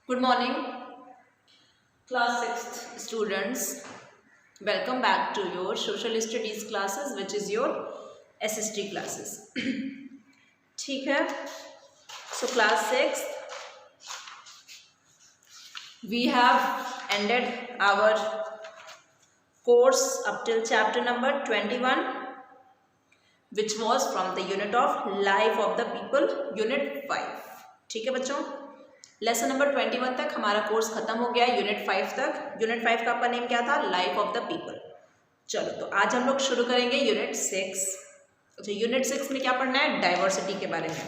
Good morning, class 6th students. Welcome back to your social studies classes, which is your SST classes. ठीक है. So class 6, we have ended our course up till chapter number 21, which was from the unit of life of the people, unit 5. ठीक है बच्चों. Lesson number 21 तक हमारा course खत्म हो गया. यूनिट 5 तक. यूनिट 5 का आपका नेम क्या था? Life of the people. चलो तो आज हम लोग शुरू करेंगे यूनिट 6. अच्छा, यूनिट 6 में क्या पढ़ना है? डाइवर्सिटी के बारे में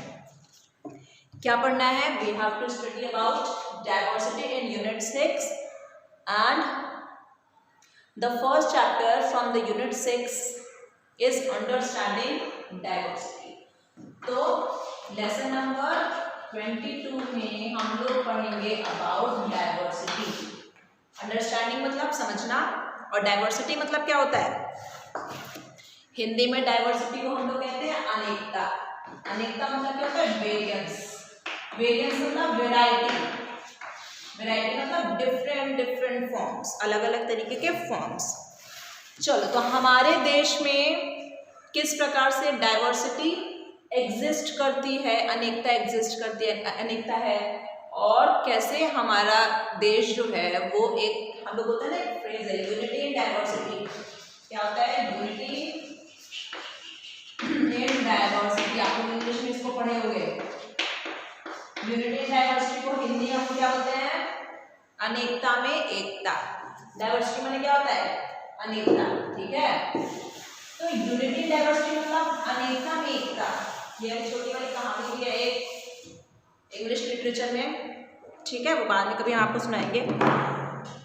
क्या पढ़ना है? We have to study about diversity in unit 6 and the first chapter from the unit 6 is understanding diversity. तो लेसन नंबर 22 में हम लोग पढ़ेंगे अबाउट डाइवर्सिटी. अंडरस्टैंडिंग मतलब समझना और डाइवर्सिटी मतलब क्या होता है? हिंदी में डाइवर्सिटी को हम लोग कहते हैं अनेकता. अनेकता मतलब क्या होता है? वेरिएंस. वेरिएंस मतलब वैरायटी. वैरायटी मतलब डिफरेंट फॉर्म्स, अलग अलग तरीके के फॉर्म्स. चलो तो हमारे देश में किस प्रकार से डाइवर्सिटी एग्जिस्ट करती है, अनेकता एग्जिस्ट करती है, अनेकता है, और कैसे हमारा देश जो है वो एक, हम लोग बोलते हैं ना, एक फ्रेज है यूनिटी इन डाइवर्सिटी. क्या होता है? Unity in diversity. आप लोग इंग्लिश में इसको पढ़े होंगे. यूनिटी इन डाइवर्सिटी को हिंदी में हम क्या बोलते हैं? अनेकता में एकता. डाइवर्सिटी माने क्या होता है? अनेकता. ठीक है. तो यूनिटी इन डाइवर्सिटी मतलब अनेकता में एकता. ये छोटी वाली कहानी भी है एक इंग्लिश लिटरेचर में. ठीक है, वो बाद में कभी हम आपको सुनाएंगे.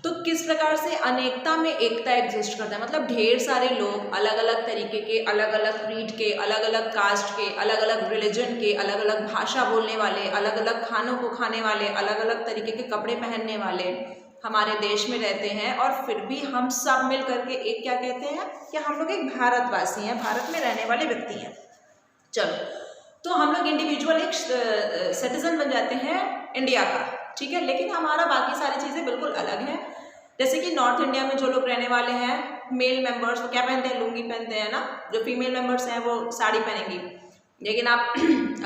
तो किस प्रकार से अनेकता में एकता एग्जिस्ट करता है, मतलब ढेर सारे लोग अलग अलग तरीके के, अलग अलग क्रीड के, अलग अलग कास्ट के, अलग अलग रिलीजन के, अलग अलग भाषा बोलने वाले, अलग अलग खानों को खाने वाले, अलग अलग तरीके के कपड़े पहनने वाले हमारे देश में रहते हैं. और फिर भी हम सब मिल करके एक क्या कहते हैं कि हम लोग एक भारतवासी हैं, भारत में रहने वाले व्यक्ति हैं. चलो तो हम लोग इंडिविजुअल एक सिटीजन बन जाते हैं इंडिया का. ठीक है, लेकिन हमारा बाकी सारी चीज़ें बिल्कुल अलग हैं. जैसे कि नॉर्थ इंडिया में जो लोग रहने वाले हैं, मेल मेंबर्स, वो क्या पहनते हैं? लुंगी पहनते हैं ना. जो फीमेल मेंबर्स हैं वो साड़ी पहनेंगी. लेकिन आप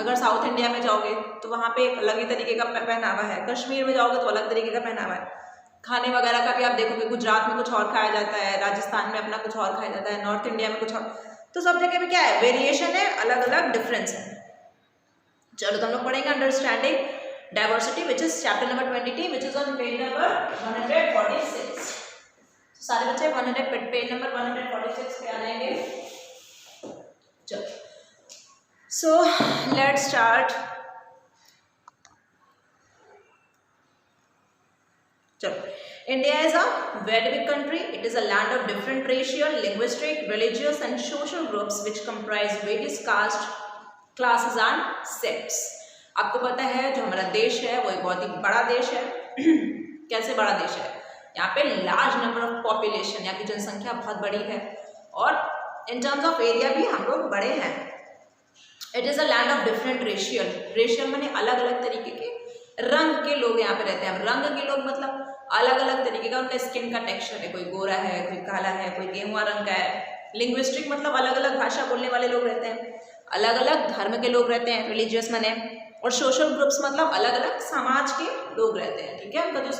अगर साउथ इंडिया में जाओगे तो वहाँ पे एक अलग ही तरीके का पहनावा है. कश्मीर में जाओगे तो अलग तरीके का पहनावा है. खाने वगैरह का भी आप देखोगे, गुजरात में कुछ और खाया जाता है, राजस्थान में अपना कुछ और खाया जाता है, नॉर्थ इंडिया में कुछ और. तो सब जगह पे क्या है? वेरिएशन है, अलग अलग डिफरेंस है. चलो तो हम लोग पढ़ेंगे understanding diversity, which is chapter number 22, which is on page number 146. सारे बच्चे पेज नंबर 146 पे आ जाएंगे. चलो सो लेट्स स्टार्ट. चलो, India is a very big country. It is a land of different racial, linguistic, religious and social groups which comprise various caste, classes and sects. आपको पता है जो हमारा देश है वो एक बहुत ही बड़ा देश है. कैसे बड़ा देश है? यहाँ पे लार्ज नंबर ऑफ पॉपुलेशन, यहाँ की जनसंख्या बहुत बड़ी है, और इन टर्म्स ऑफ एरिया भी हम लोग बड़े हैं. It is a land of different racial. Racial माने अलग अलग तरीके के रंग के लोग यहाँ पे रहते हैं. रंग के लोग मतलब अलग अलग तरीके का उनका स्किन का टेक्सचर है. कोई गोरा है, कोई काला है, कोई गेहुआ रंग का है. लिंग्विस्टिक मतलब अलग अलग भाषा बोलने वाले लोग रहते हैं. अलग अलग धर्म के लोग रहते हैं, रिलीजियस माने. और सोशल ग्रुप्स मतलब अलग अलग समाज के लोग रहते हैं. ठीक है, उनका जो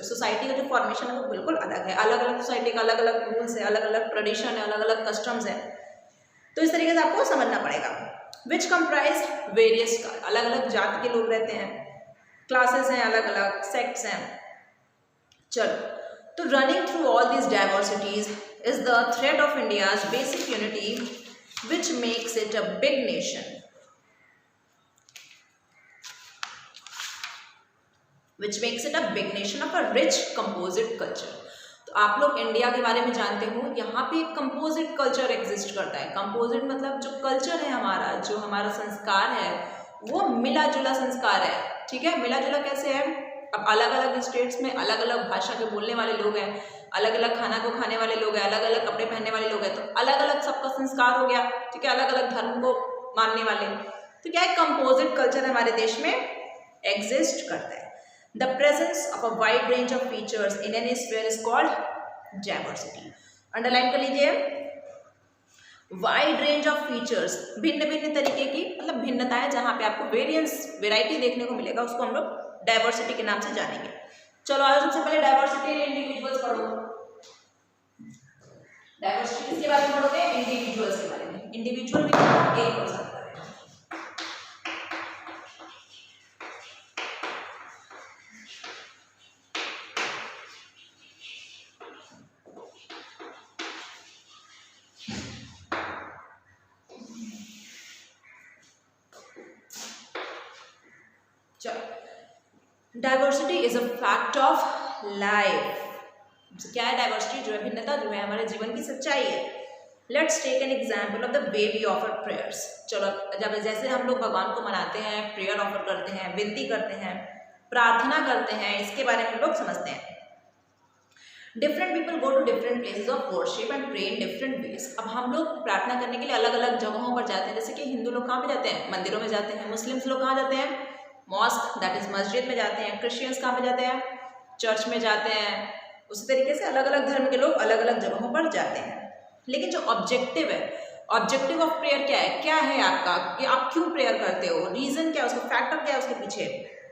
सोसाइटी का जो फॉर्मेशन है वो बिल्कुल अलग है. अलग अलग सोसाइटी का अलग अलग रूल्स है, अलग अलग ट्रेडिशन है, अलग अलग कस्टम्स है. तो इस तरीके से आपको समझना पड़ेगा. विच कंप्राइज वेरियस, अलग अलग जाति के लोग रहते हैं, क्लासेस हैं, अलग अलग सेक्ट्स हैं. चलो तो running through all these diversities is the thread of India's basic unity which makes it a big nation. which makes it a big nation of a rich composite culture. तो आप लोग India के बारे में जानते हो, यहाँ पे एक कंपोजिट कल्चर एग्जिस्ट करता है. कंपोजिट मतलब जो कल्चर है हमारा, जो हमारा संस्कार है वो मिला जुला संस्कार है. ठीक है, मिला जुला कैसे है? अब अलग अलग स्टेट्स में अलग अलग भाषा के बोलने वाले लोग हैं, अलग अलग खाना को खाने वाले लोग हैं, अलग अलग कपड़े पहनने वाले लोग हैं. तो अलग अलग सबका संस्कार हो गया. ठीक है, अलग अलग धर्म को मानने वाले. तो क्या है? कंपोजिट कल्चर हमारे देश में एग्जिस्ट करता है. The presence of a wide range of features in any sphere is called diversity. Underline कर लीजिए, वाइड रेंज ऑफ फीचर्स, भिन्न भिन्न तरीके की मतलब भिन्नताएं, जहां पे आपको वेरिएंस वेराइटी देखने को मिलेगा, उसको हम लोग डाइवर्सिटी के नाम से जानेंगे। चलो आज सबसे पहले डाइवर्सिटी इन इंडिविजुअल्स पढ़ो। डाइवर्सिटी किसके बारे में पढ़ोगे? इंडिविजुअल्स के बारे में। इंडिविजुअल भी एक हो सकता है। Diversity is a fact of life. क्या है डाइवर्सिटी? जो है भिन्नता, जो है हमारे जीवन की सच्चाई है। Let's take an example of the way we offer prayers. चलो, जब जैसे हम लोग भगवान को मनाते हैं, प्रेयर ऑफर करते हैं, विनती करते हैं, प्रार्थना करते हैं, इसके बारे में हम लोग समझते हैं। Different people go to different places of worship and pray in different ways. अब हम लोग प्रार्थना करने के लिए अलग अलग जगहों पर जाते हैं। जैसे कि हिंदू लोग कहाँ पे जाते हैं? मंदिरों में जाते हैं। मुस्लिम्स लोग कहाँ जाते हैं? मॉस्क, दैट इज मस्जिद में जाते हैं। क्रिश्चियंस कहाँ पे जाते हैं? चर्च में जाते हैं। उसी तरीके से अलग अलग धर्म के लोग अलग अलग जगहों पर जाते हैं। लेकिन जो ऑब्जेक्टिव है, ऑब्जेक्टिव ऑफ प्रेयर क्या है? क्या है आपका कि आप क्यों प्रेयर करते हो? रीजन क्या है? उसका फैक्टर क्या है उसके पीछे?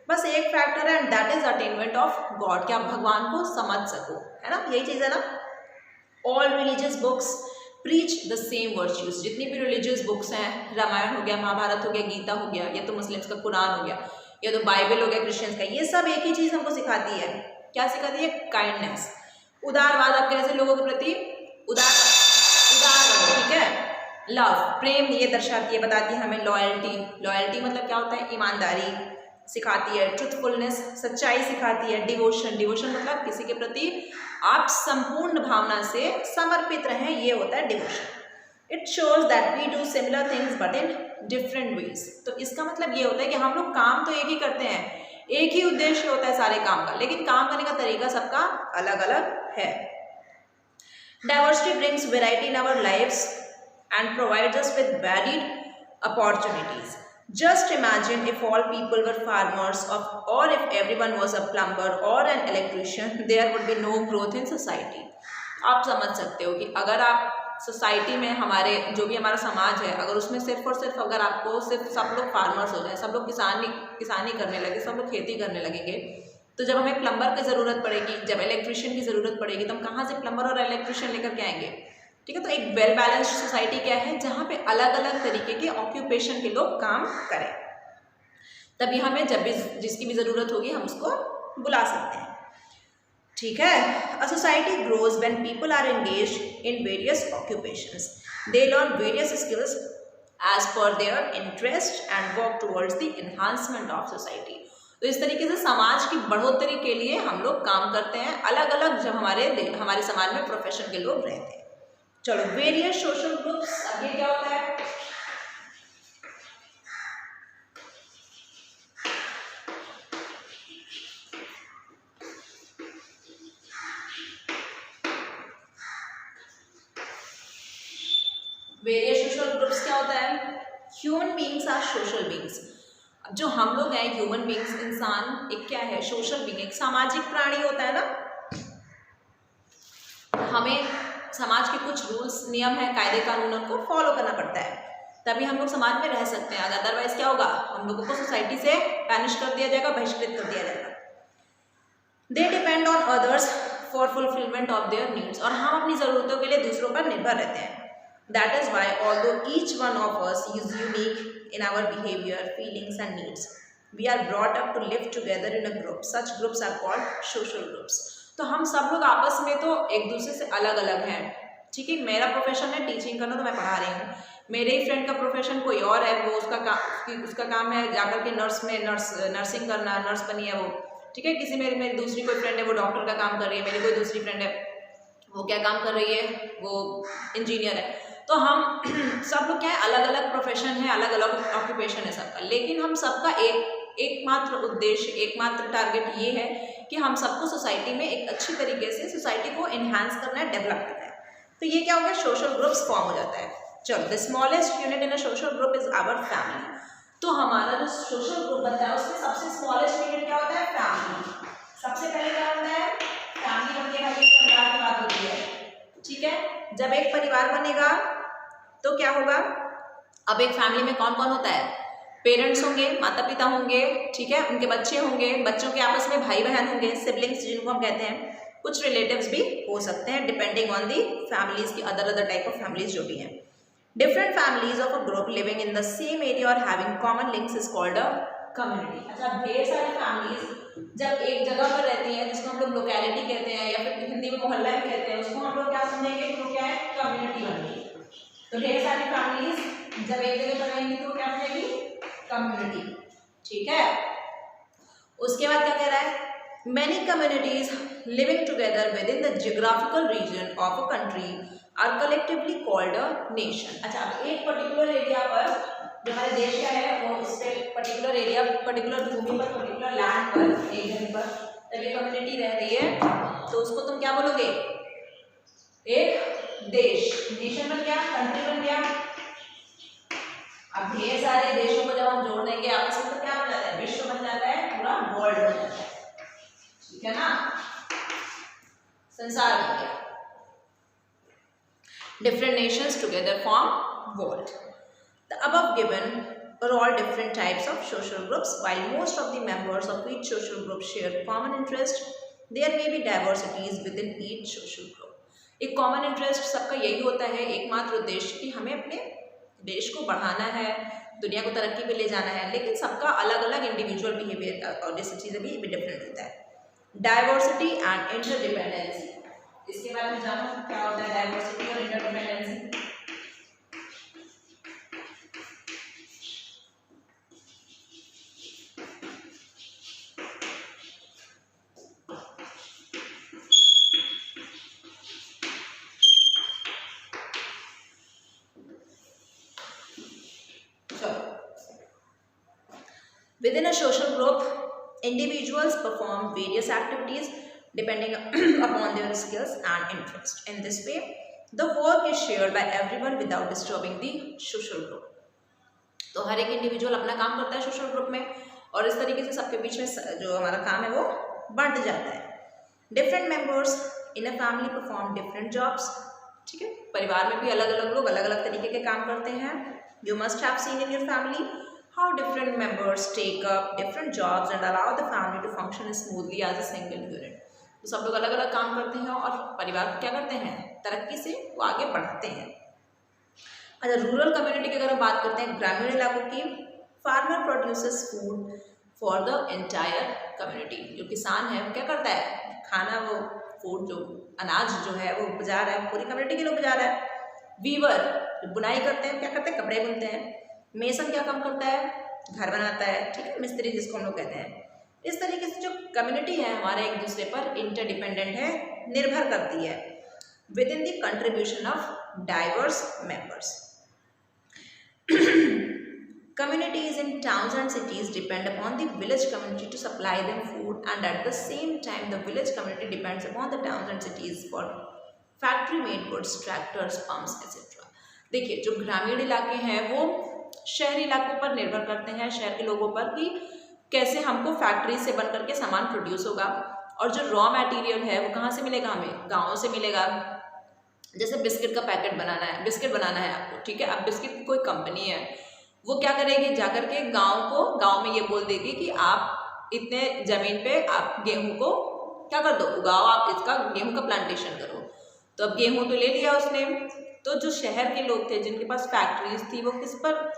बस एक फैक्टर है, and that is attainment of God, कि आप भगवान को समझ सको, है ना? यही चीज है ना। All religious books preach the same virtues. जितनी भी रिलीजियस बुक्स हैं, रामायण हो गया, महाभारत हो गया, गीता हो गया, ये तो मुस्लिम्स का कुरान हो गया, या तो बाइबल हो गया क्रिश्चियंस का, ये सब एक ही चीज हमको सिखाती है। क्या सिखाती है? काइंडनेस, उदारवाद। आप कैसे लोगों के प्रति उदार रहो, ठीक है। लव, प्रेम, ये दर्शाती है, बताती है हमें। लॉयल्टी, लॉयल्टी मतलब क्या होता है? ईमानदारी सिखाती है। ट्रुथफुलनेस, सच्चाई सिखाती है। डिवोशन, डिवोशन मतलब किसी के प्रति आप संपूर्ण भावना से समर्पित रहें, ये होता है devotion. It shows that we do similar things but in different ways. तो इसका मतलब ये होता है कि हम लोग काम तो एक ही करते हैं, एक ही उद्देश्य होता है सारे काम का, लेकिन काम करने का तरीका सबका अलग अलग है। Diversity brings variety in our lives and provides us with varied opportunities. Just imagine if all people were farmers or if everyone was a plumber or an electrician, there would be no growth in society. आप समझ सकते हो कि अगर आप society में, हमारे जो भी हमारा समाज है, अगर उसमें सिर्फ और सिर्फ अगर आपको सिर्फ सब लोग फार्मर्स हो जाए, सब लोग किसानी करने लगे, सब लोग खेती करने लगेंगे, तो जब हमें प्लम्बर की ज़रूरत पड़ेगी, जब इलेक्ट्रिशियन की ज़रूरत पड़ेगी, तो हम कहाँ से प्लम्बर और इलेक्ट्रिशियन लेकर के आएंगे? ठीक है। तो एक वेल बैलेंस्ड सोसाइटी क्या है? जहाँ पे अलग अलग तरीके के ऑक्यूपेशन के लोग काम करें, तभी हमें जब भी जिसकी भी ज़रूरत होगी हम उसको बुला सकते हैं। ठीक है। A society grows when people are engaged in various occupations. They learn various skills as per their interest and work towards the enhancement of society. तो इस तरीके से समाज की बढ़ोतरी के लिए हम लोग काम करते हैं, अलग अलग जब हमारे समाज में प्रोफेशन के लोग रहते हैं। चलो, वेरियस सोशल ग्रुप्स, अब ये क्या होता है? वेरियस सोशल ग्रुप्स क्या होता है? Human beings are social beings. अब जो हम लोग हैं ह्यूमन बीइंग्स, इंसान एक क्या है? सोशल बीइंग, एक सामाजिक प्राणी होता है ना। हमें समाज के कुछ रूल्स, नियम है, कायदे कानूनों को फॉलो करना पड़ता है, तभी हम लोग समाज में रह सकते हैं। अदरवाइज क्या होगा? हम लोगों को सोसाइटी से बैनिश कर दिया जाएगा, बहिष्कृत कर दिया जाएगा। They depend on others for fulfilment of their needs. और हम अपनी ज़रूरतों के लिए दूसरों पर निर्भर रहते हैं। That is why although each one of us is unique in our behaviour, feelings and needs, we are brought up to live together in a group. Such groups are called social groups. तो हम सब लोग आपस में तो एक दूसरे से अलग अलग हैं। ठीक है। मेरा प्रोफेशन है टीचिंग करना, तो मैं पढ़ा रही हूँ। मेरे ही फ्रेंड का प्रोफेशन कोई और है, वो उसका काम है जाकर के नर्सिंग करना, नर्स बनी है वो। ठीक है। मेरी दूसरी कोई फ्रेंड है, वो डॉक्टर का काम कर रही है। मेरी कोई दूसरी फ्रेंड है, वो क्या काम कर रही है? वो इंजीनियर है। तो हम सब लोग क्या है? अलग अलग प्रोफेशन है, अलग अलग ऑक्यूपेशन है सबका, लेकिन हम सबका एकमात्र उद्देश्य, एकमात्र टारगेट ये है कि हम सबको सोसाइटी में एक अच्छी तरीके से सोसाइटी को एनहांस करना है, डेवलप करना है। तो ये क्या हो गया? सोशल ग्रुप्स फॉर्म हो जाता है। चलो, the smallest unit in a social group is our family. तो हमारा जो सोशल ग्रुप बनता है उसमें सबसे स्मॉलेस्ट यूनिट क्या होता है? फैमिली। सबसे पहले क्या होता है? फैमिली बनेगा, एक परिवार की बात होती है, ठीक है। जब एक परिवार बनेगा तो क्या होगा? अब एक फैमिली में कौन कौन होता है? पेरेंट्स होंगे, माता पिता होंगे, ठीक है, उनके बच्चे होंगे, बच्चों के आपस में भाई बहन होंगे, सिबलिंग्स जिनको हम कहते हैं, कुछ रिलेटिव्स भी हो सकते हैं डिपेंडिंग ऑन दी फैमिलीज की अदर टाइप ऑफ फैमिलीज जो भी हैं। Different families of a group living in the same area और having common links is called a community. अच्छा, ढेर सारी फैमिलीज जब एक जगह पर रहती हैं जिसको हम लोग लोकेलिटी कहते हैं या फिर हिंदी में मोहल्ला भी कहते हैं, उसको हम लोग क्या समझेंगे? तो क्या है? कम्युनिटी बनेगी। तो ढेर सारी फैमिलीज जब एक जगह पर रहेंगी तो क्या बनेगी? कम्युनिटी, ठीक है। उसके बाद क्या कह रहा है? Many communities living together within the geographical region of a country are collectively called a nation. अच्छा, अब एक पर्टिकुलर एरिया पर जो हमारे देश का है वो इस पर्टिकुलर एरिया, पर्टिकुलर भूमि पर, पर्टिकुलर लैंड पर, एक जगह पर जब ये कम्युनिटी रह रही है तो उसको तुम क्या बोलोगे? एक देश। नेशन बन गया, कंट्री बन गया। अब ढेर सारे देशों को जब हम जोड़ देंगे आपस में तो क्या बन जाता है? विश्व बन जाता है, पूरा वर्ल्ड बन जाता है, ठीक है ना, संसार बन गया। Different nations together form world. The above given are all different types of social groups. While most of the members of each social group share common interest, there may be diversities within each social group. एक common interest सबका यही होता है, एकमात्र उद्देश्य कि हमें अपने देश को बढ़ाना है, दुनिया को तरक्की पे ले जाना है, लेकिन सबका अलग अलग इंडिविजुअल बिहेवियर और जैसी चीज़ें भी डिफरेंट होता है। डाइवर्सिटी एंड इंटरडिपेंडेंसी, इसके बारे में जानो क्या होता है डाइवर्सिटी और interdependency. Within a social group, individuals perform various activities depending upon their skills and interest. In this way, the work is shared by everyone without disturbing the social group. तो हर एक इंडिविजुअल अपना काम करता है social group में और इस तरीके से सबके बीच में जो हमारा काम है वो बंट जाता है। Different members in a family perform different jobs, ठीक है, परिवार में भी अलग अलग लोग अलग अलग तरीके के काम करते हैं। You must have seen in your family how different members take up different jobs and allow the family to function smoothly as a single unit. तो सब लोग अलग अलग काम करते हैं और परिवार को क्या करते हैं? तरक्की से वो आगे बढ़ाते हैं। अच्छा, रूरल कम्युनिटी की अगर हम बात करते हैं, ग्रामीण इलाकों की, farmer produces food for the entire community. जो किसान है वो क्या करता है? खाना, वो फूड जो अनाज जो है वो उपजा रहा है, पूरी कम्युनिटी के लोग उपजा रहा है। वीवर बुनाई करते हैं, क्या करते हैं? कपड़े बुनते हैं। मेसन क्या काम करता है? घर बनाता है, ठीक है, मिस्त्री जिसको हम लोग कहते हैं। इस तरीके से जो कम्युनिटी है हमारे एक दूसरे पर इंटरडिपेंडेंट है, निर्भर करती है with in the contribution of diverse members. Communities in towns and cities depend upon the village community to supply them food, and at the same time the village community depends upon the towns and cities for factory made goods, tractors, pumps, etc. देखिए, जो ग्रामीण इलाके हैं वो शहरी इलाकों पर निर्भर करते हैं, शहर के लोगों पर, कि कैसे हमको फैक्ट्री से बन करके सामान प्रोड्यूस होगा, और जो रॉ मटेरियल है वो कहाँ से मिलेगा? हमें गाँव से मिलेगा। जैसे बिस्किट का पैकेट बनाना है, बिस्किट बनाना है आपको, ठीक है, अब बिस्किट की कोई कंपनी है, वो क्या करेगी? जाकर के गाँव में ये बोल देगी कि आप इतने ज़मीन पे आप गेहूँ को क्या कर दो? उगाओ, आप इसका गेहूँ का प्लांटेशन करो। तो अब गेहूँ तो ले लिया उसने, तो जो शहर के लोग थे जिनके पास फैक्ट्रीज थी वो किस पर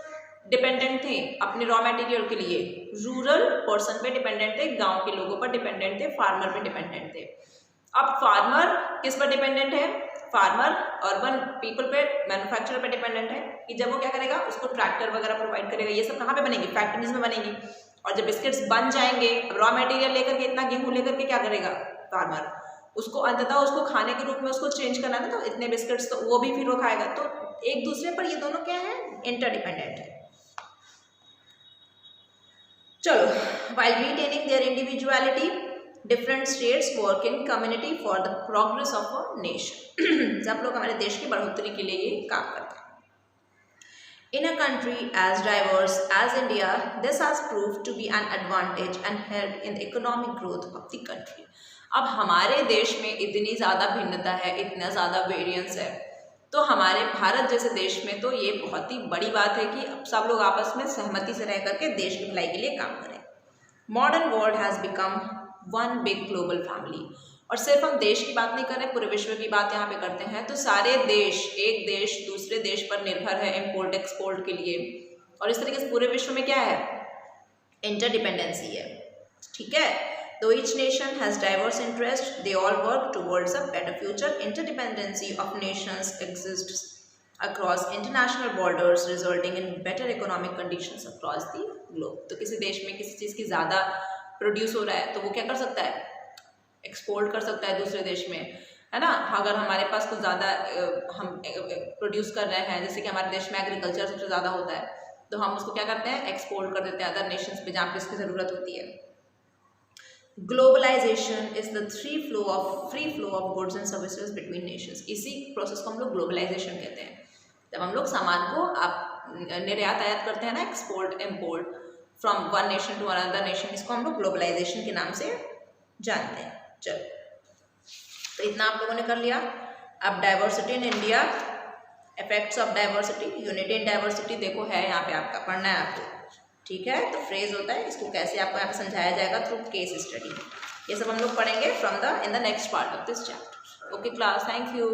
डिपेंडेंट थे? अपने रॉ मटेरियल के लिए रूरल पर्सन पे डिपेंडेंट थे, गांव के लोगों पर डिपेंडेंट थे, फार्मर पे डिपेंडेंट थे। अब फार्मर किस पर डिपेंडेंट है? फार्मर अर्बन पीपल पे, मैन्युफैक्चरर पे डिपेंडेंट है कि जब वो क्या करेगा? उसको ट्रैक्टर वगैरह प्रोवाइड करेगा। ये सब कहाँ पे बनेगी? फैक्ट्रीज में बनेगी। और जब बिस्किट्स बन जाएंगे, रॉ मटेरियल लेकर के, इतना गेहूँ लेकर के क्या करेगा फार्मर? उसको अंततः उसको खाने के रूप में उसको चेंज करना है, तो इतने बिस्किट्स तो वो भी फिर वो खाएगा। तो एक दूसरे पर ये दोनों क्या है? इंटरडिपेंडेंट है। चलो, while retaining their individuality, different states work in community for the progress of a nation. सब लोग हमारे देश की बढ़ोतरी के लिए ये काम करते हैं। In a country as diverse as India, this has proved to be an advantage and helped in the economic growth of the country. अब हमारे देश में इतनी ज़्यादा भिन्नता है, इतना ज़्यादा वेरिएंस है, तो हमारे भारत जैसे देश में तो ये बहुत ही बड़ी बात है कि अब सब लोग आपस में सहमति से रह करके देश की भलाई के लिए काम करें। Modern world has become one big global family. और सिर्फ हम देश की बात नहीं कर रहे, पूरे विश्व की बात यहाँ पे करते हैं, तो सारे देश, एक देश दूसरे देश पर निर्भर है इम्पोर्ट एक्सपोर्ट के लिए, और इस तरीके से पूरे विश्व में क्या है, इंटरडिपेंडेंसी है, ठीक है। तो each nation has diverse interest, they all work towards a better future. Interdependency of Nations exists across international borders resulting in better economic conditions across the globe। तो किसी देश में किसी चीज़ की ज़्यादा प्रोड्यूस हो रहा है तो वो क्या कर सकता है, एक्सपोर्ट कर सकता है दूसरे देश में, है ना। अगर हमारे पास कुछ ज़्यादा हम प्रोड्यूस कर रहे हैं, जैसे कि हमारे देश में एग्रीकल्चर सबसे ज़्यादा होता है, तो हम उसको क्या करते हैं, एक्सपोर्ट कर देते हैं अदर नेशंस पे जहाँ पे इसकी ज़रूरत होती है। Globalisation is the free flow of goods and services between nations. इसी प्रोसेस को हम लोग ग्लोबलाइजेशन कहते हैं। जब हम लोग सामान को निर्यात आयात करते हैं ना, export import from one nation to another nation, इसको हम लोग ग्लोबलाइजेशन के नाम से जानते हैं। चलो, तो इतना आप लोगों ने कर लिया। अब diversity in India, effects of diversity, unity in diversity देखो है यहाँ पे, आपका पढ़ना है आपको, ठीक है। तो फ्रेज होता है, इसको कैसे आपको यहाँ पे समझाया जाएगा थ्रू केस स्टडी, ये सब हम लोग पढ़ेंगे in the next part of this chapter. Okay class, thank you.